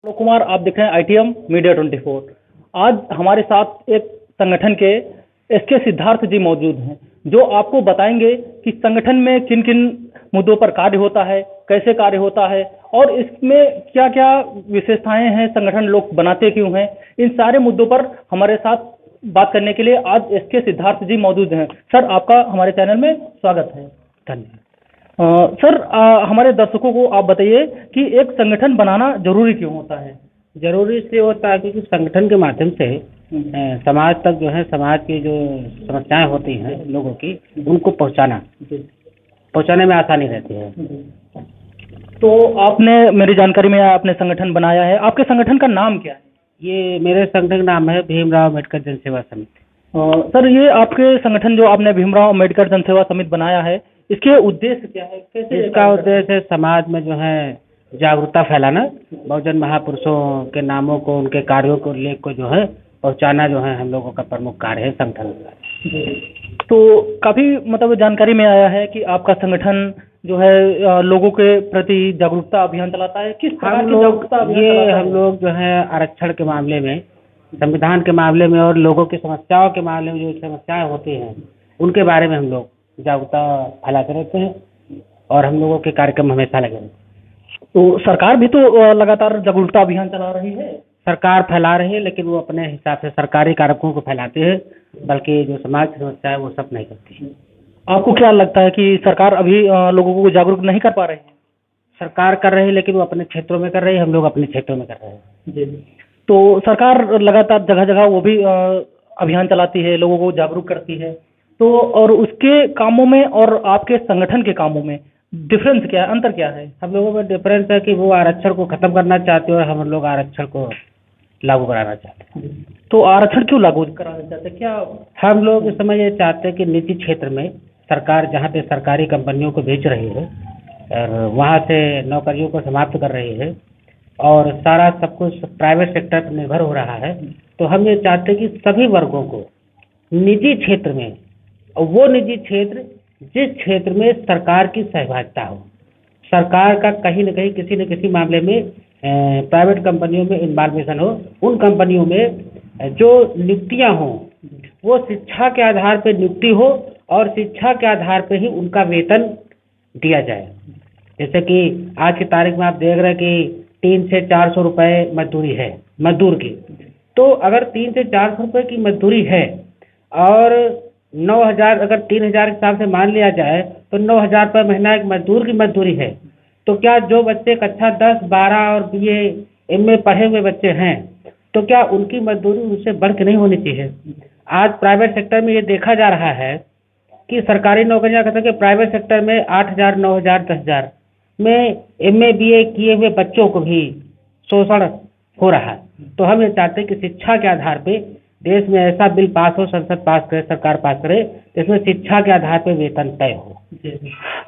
तो कुमार, आप देख रहे हैं ITM मीडिया 24। आज हमारे साथ एक संगठन के SK सिद्धार्थ जी मौजूद हैं, जो आपको बताएंगे कि संगठन में किन किन मुद्दों पर कार्य होता है, कैसे कार्य होता है और इसमें क्या क्या विशेषताएं हैं, संगठन लोग बनाते क्यों हैं। इन सारे मुद्दों पर हमारे साथ बात करने के लिए आज SK सिद्धार्थ जी मौजूद हैं। सर, आपका हमारे चैनल में स्वागत है। धन्यवाद। सर, हमारे दर्शकों को आप बताइए कि एक संगठन बनाना जरूरी क्यों होता है। जरूरी इसलिए होता है क्योंकि संगठन के माध्यम से समाज तक जो है, समाज की जो समस्याएं होती हैं लोगों की, उनको पहुंचाने में आसानी रहती है। तो आपने, मेरी जानकारी में आपने संगठन बनाया है, आपके संगठन का नाम क्या है। ये मेरे संगठन का नाम है भीमराव अम्बेडकर जन सेवा समिति। सर, ये आपके संगठन जो आपने भीमराव अम्बेडकर जन सेवा समिति बनाया है, इसके उद्देश्य क्या है, कैसे। इसका उद्देश्य है समाज में जो है जागरूकता फैलाना, बहुजन महापुरुषों के नामों को, उनके कार्यों को, लेख को जो है पहुंचाना, जो है हम लोगों का प्रमुख कार्य है संगठन का। तो काफी मतलब जानकारी में आया है कि आपका संगठन जो है लोगों के प्रति जागरूकता अभियान चलाता है। किस प्रकार की जागरूकता अभियान चलाता है? हम लोग जो है आरक्षण के मामले में, संविधान के मामले में और लोगों की समस्याओं के मामले में जो समस्याएं होती हैं उनके बारे में हम लोग जागरूकता फैलाते रहते हैं और हम लोगों के कार्यक्रम हमेशा लगे रहते हैं। तो सरकार भी तो लगातार जागरूकता अभियान चला रही है। सरकार फैला रही है, लेकिन वो अपने हिसाब से सरकारी कार्यक्रमों को फैलाते हैं, बल्कि जो समाज की समस्या है वो सब नहीं करती है। आपको क्या लगता है कि सरकार अभी लोगों को जागरूक नहीं कर पा रही है। सरकार कर रही है, लेकिन वो अपने क्षेत्रों में कर रही है, हम लोग अपने क्षेत्रों में कर रहे हैं। जी। तो सरकार लगातार जगह जगह वो भी अभियान चलाती है, लोगों को जागरूक करती है। तो और उसके कामों में और आपके संगठन के कामों में डिफरेंस क्या है, अंतर क्या है। हम लोगों में डिफरेंस है कि वो आरक्षण को खत्म करना चाहते हैं और हम लोग आरक्षण को लागू कराना चाहते हैं। तो आरक्षण क्यों लागू कराना चाहते हैं, क्या। हम लोग इस समय ये चाहते हैं कि निजी क्षेत्र में सरकार जहाँ पे सरकारी कंपनियों को बेच रही है और वहाँ से नौकरियों को समाप्त कर रही है और सारा सब कुछ प्राइवेट सेक्टर पर निर्भर हो रहा है, तो हम ये चाहते हैं कि सभी वर्गों को निजी क्षेत्र में, वो निजी क्षेत्र जिस क्षेत्र में सरकार की सहभागिता हो, सरकार का कहीं न कहीं किसी न किसी मामले में प्राइवेट कंपनियों में इन्वॉल्वेशन हो, उन कंपनियों में जो नियुक्तियां हों वो शिक्षा के आधार पर नियुक्ति हो और शिक्षा के आधार पर ही उनका वेतन दिया जाए। जैसे कि आज की तारीख में आप देख रहे हैं कि 300 से 400 रुपये मजदूरी है मजदूर की। तो अगर 300 से 400 रुपये की मजदूरी है और 9,000 अगर 3,000 के हिसाब से मान लिया जाए तो 9,000 रुपये महीना एक मजदूर की मजदूरी है। तो क्या जो बच्चे कक्षा 10, 12 और BA, MA पढ़े हुए बच्चे हैं, तो क्या उनकी मजदूरी उनसे बढ़ के नहीं होनी चाहिए। आज प्राइवेट सेक्टर में ये देखा जा रहा है कि सरकारी नौकरियां कहते हैं कि प्राइवेट सेक्टर में 8,000, 9,000, 10,000 में MA BA किए हुए बच्चों को भी शोषण हो रहा है। तो हम ये चाहते हैं कि शिक्षा के आधार पे देश में ऐसा बिल पास हो, संसद पास करे, सरकार पास करे, जिसमें शिक्षा के आधार पे वेतन तय हो।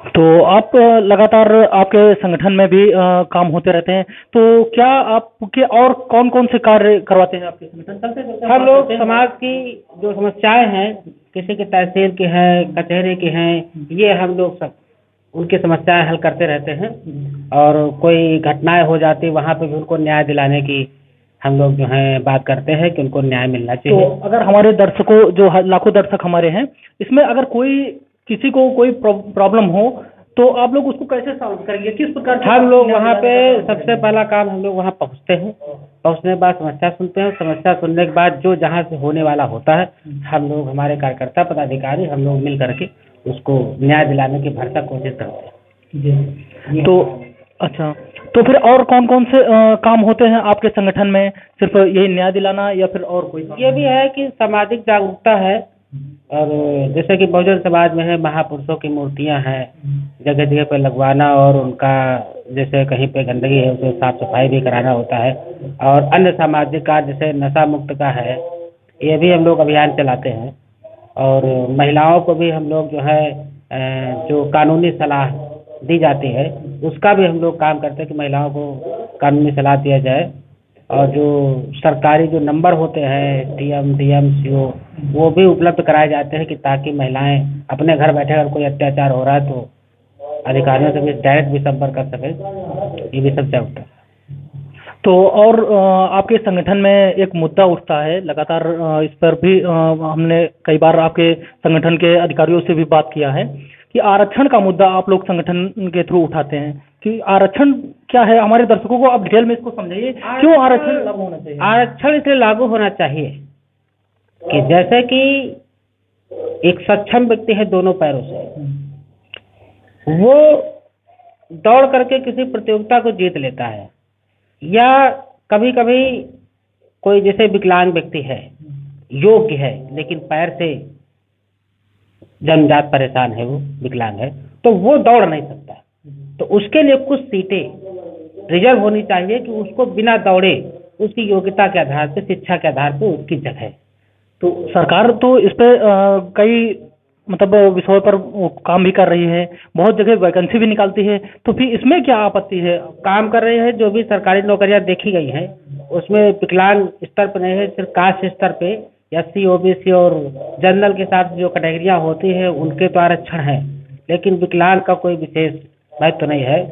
तो आप लगातार आपके संगठन में भी काम होते रहते हैं, तो क्या आपके और कौन कौन से कार्य करवाते हैं आपके संगठन। हम लोग समाज की जो समस्याएं हैं, किसी के तहसील की है, कचहरी की हैं, ये हम लोग सब उनकी समस्याएं हल करते रहते हैं और कोई घटनाएं हो जाती वहाँ पे भी उनको न्याय दिलाने की हम लोग जो है बात करते हैं कि उनको न्याय मिलना चाहिए। तो अगर हमारे दर्शकों, जो लाखों दर्शक हमारे हैं, इसमें अगर किसी को कोई प्रॉब्लम हो तो आप लोग उसको कैसे सॉल्व करेंगे, किस प्रकार से। हम लोग वहाँ पे सबसे पहला काम हम लोग वहाँ पहुँचते हैं, पहुँचने के बाद समस्या सुनते हैं, समस्या सुनने के बाद जो जहाँ से होने वाला होता है, हम लोग हमारे कार्यकर्ता पदाधिकारी हम लोग मिल करके उसको न्याय दिलाने की भरसक कोशिश करते हैं। तो अच्छा, तो फिर और कौन कौन से काम होते हैं आपके संगठन में, सिर्फ यही न्याय दिलाना या फिर और कोई। ये भी है कि सामाजिक जागरूकता है और जैसे कि बहुजन समाज में है, महापुरुषों की मूर्तियां हैं, जगह जगह पे लगवाना और उनका जैसे कहीं पे गंदगी है उसे साफ सफाई भी कराना होता है और अन्य सामाजिक कार्य जैसे नशा मुक्त का है, ये भी हम लोग अभियान चलाते हैं और महिलाओं को भी हम लोग जो है जो कानूनी सलाह दी जाती है उसका भी हम लोग काम करते हैं कि महिलाओं को कानूनी सलाह दिया जाए और जो सरकारी जो नंबर होते हैं TM, DM, CO वो भी उपलब्ध कराए जाते हैं कि ताकि महिलाएं अपने घर बैठे अगर कोई अत्याचार हो रहा है तो अधिकारियों से भी डायरेक्ट भी संपर्क कर सकें। ये भी सब जागरूकता। तो और आपके संगठन में एक मुद्दा उठता है लगातार, इस पर भी हमने कई बार आपके संगठन के अधिकारियों से भी बात किया है कि आरक्षण का मुद्दा आप लोग संगठन के थ्रू उठाते हैं कि आरक्षण क्या है। हमारे दर्शकों को आप डिटेल में इसको समझाइए, क्यों आरक्षण लागू होना चाहिए। आरक्षण इसलिए लागू होना चाहिए कि जैसे कि एक सक्षम व्यक्ति है दोनों पैरों से, वो दौड़ करके किसी प्रतियोगिता को जीत लेता है, या कभी कभी कोई जैसे विकलांग व्यक्ति है, योग्य है लेकिन पैर से जन्मजात परेशान है, वो विकलांग है, तो वो दौड़ नहीं सकता, तो उसके लिए कुछ सीटें रिजर्व होनी चाहिए कि उसको बिना दौड़े उसकी योग्यता के आधार पर, शिक्षा के आधार पर उसकी जगह। तो सरकार तो इस पे कई मतलब विषयों पर वो काम भी कर रही है, बहुत जगह वैकेंसी भी निकालती है, तो फिर इसमें क्या आपत्ति है। काम कर रही है, जो भी सरकारी नौकरियां देखी गई हैं उसमें विकलांग स्तर पर नहीं है, सिर्फ कास्ट स्तर पे SC OBC और जनरल के साथ जो कैटेगरियां होती है उनके तो आरक्षण है, लेकिन विकलांग का कोई विशेष महत्व तो नहीं है।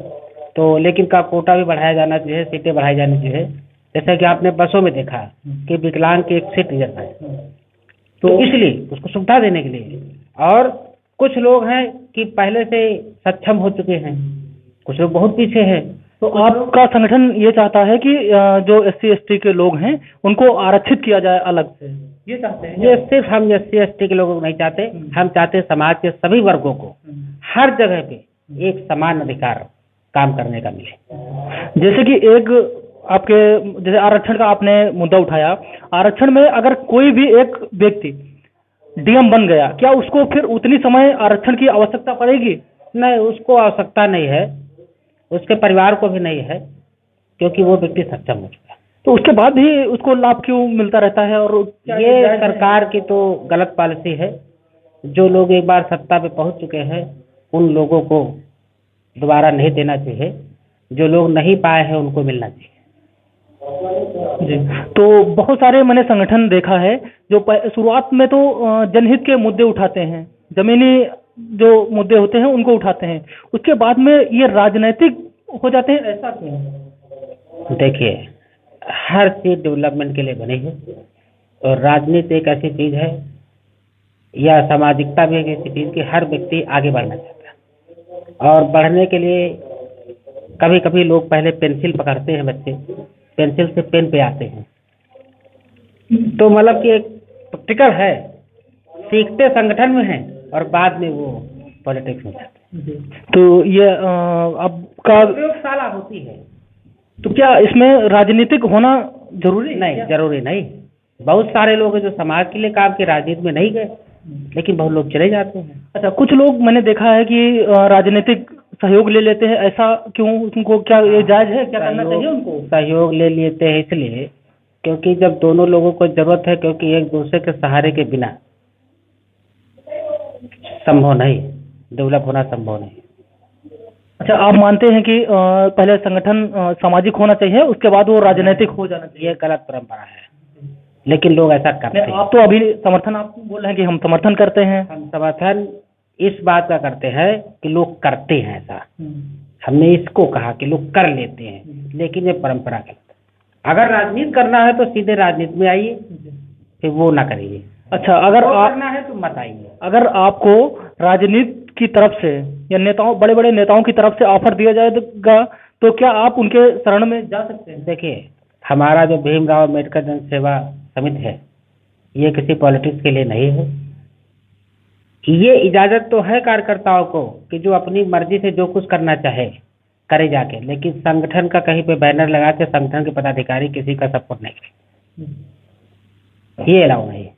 तो लेकिन का कोटा भी बढ़ाया जाना चाहिए, सीटें बढ़ाई जानी चाहिए। जैसा कि आपने बसों में देखा कि विकलांग की एक सीट रिजर्व है, तो इसलिए उसको सुविधा देने के लिए। और कुछ लोग हैं कि पहले से सक्षम हो चुके हैं, कुछ लोग बहुत पीछे हैं। तो आपका संगठन ये चाहता है कि जो SC ST के लोग हैं उनको आरक्षित किया जाए अलग से, ये चाहते हैं। ये सिर्फ हम SC ST के लोगों को नहीं चाहते, हम चाहते हैं समाज के सभी वर्गों को हर जगह पे एक समान अधिकार काम करने का मिले। जैसे कि एक आपके जैसे आरक्षण का आपने मुद्दा उठाया, आरक्षण में अगर कोई भी एक व्यक्ति DM बन गया, क्या उसको फिर उतनी समय आरक्षण की आवश्यकता पड़ेगी। नहीं, उसको आवश्यकता नहीं है, उसके परिवार को भी नहीं है, क्योंकि वो व्यक्ति सक्षम हो चुका है। तो उसके बाद भी उसको लाभ क्यों मिलता रहता है। और ये सरकार की तो गलत पॉलिसी है। जो लोग एक बार सत्ता पे पहुंच चुके हैं उन लोगों को दोबारा नहीं देना चाहिए, जो लोग नहीं पाए हैं उनको मिलना चाहिए। जी, तो बहुत सारे मैंने संगठन देखा है जो शुरुआत में तो जनहित के मुद्दे उठाते हैं, जमीनी जो मुद्दे होते हैं उनको उठाते हैं, उसके बाद में ये राजनीतिक हो जाते हैं, ऐसा क्यों। देखिए, हर चीज डेवलपमेंट के लिए बनी है, और राजनीति एक ऐसी चीज है या सामाजिकता भी एक ऐसी चीज कि हर व्यक्ति आगे बढ़ना चाहता है, और बढ़ने के लिए कभी कभी लोग पहले पेंसिल पकड़ते हैं, बच्चे पेंसिल से पेन पे आते हैं, तो मतलब कि एक प्रैक्टिकल है, सीखते संगठन में हैं और बाद में वो पॉलिटिक्स में जाते हैं। तो ये आपका प्रयोगशाला होती है। तो क्या इसमें राजनीतिक होना जरूरी नहीं, जरूरी नहीं। बहुत सारे लोग हैं जो समाज के लिए काम के राजनीति में नहीं गए, लेकिन बहुत लोग चले जाते हैं। अच्छा, कुछ लोग मैंने देखा है कि राजनीतिक सहयोग ले लेते हैं, ऐसा क्यों, उनको क्या ये जायज है, क्या करना चाहिए उनको। सहयोग ले लेते हैं इसलिए क्योंकि जब दोनों लोगों को जरूरत है, क्योंकि एक दूसरे के सहारे के बिना संभव नहीं, डेवलप होना संभव नहीं। अच्छा, आप मानते हैं कि पहले संगठन सामाजिक होना चाहिए, उसके बाद वो राजनीतिक हो जाना चाहिए। ये गलत परंपरा है, लेकिन लोग ऐसा करते हैं। आप तो अभी समर्थन, आप बोल रहे हैं कि हम समर्थन करते हैं। हम समर्थन इस बात का करते हैं कि लोग करते हैं ऐसा। हमने इसको कहा कि लोग कर लेते हैं, लेकिन ये परंपरा गलत है। अगर राजनीति करना है तो सीधे राजनीति में आइए, फिर वो ना करिए। अच्छा, अगर करना है तो मत आइए। अगर आपको राजनीति की तरफ से या नेताओं, बड़े बड़े नेताओं की तरफ से ऑफर दिया जाएगा तो क्या आप उनके शरण में जा सकते हैं। देखिए, हमारा जो भीमराव अम्बेडकर जन सेवा समिति है, ये किसी पॉलिटिक्स के लिए नहीं है। ये इजाजत तो है कार्यकर्ताओं को कि जो अपनी मर्जी से जो कुछ करना चाहे करे जाके, लेकिन संगठन का कहीं पे बैनर लगा के संगठन के पदाधिकारी किसी का सपोर्ट नहीं करेंगे, ये अलाउ नहीं।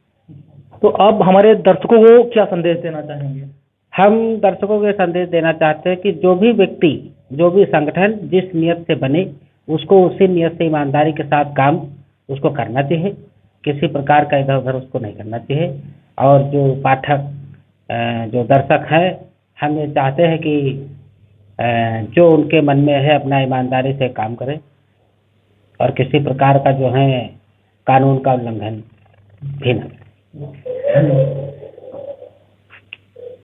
तो आप हमारे दर्शकों को क्या संदेश देना चाहेंगे। हम दर्शकों को संदेश देना चाहते हैं कि जो भी व्यक्ति, जो भी संगठन जिस नियत से बने, उसको उसी नियत से ईमानदारी के साथ काम उसको करना चाहिए, किसी प्रकार का इधर उधर उसको नहीं करना चाहिए। और जो पाठक, जो दर्शक हैं, हम ये चाहते हैं कि जो उनके मन में है अपना ईमानदारी से काम करें, और किसी प्रकार का जो है कानून का उल्लंघन भी न करें।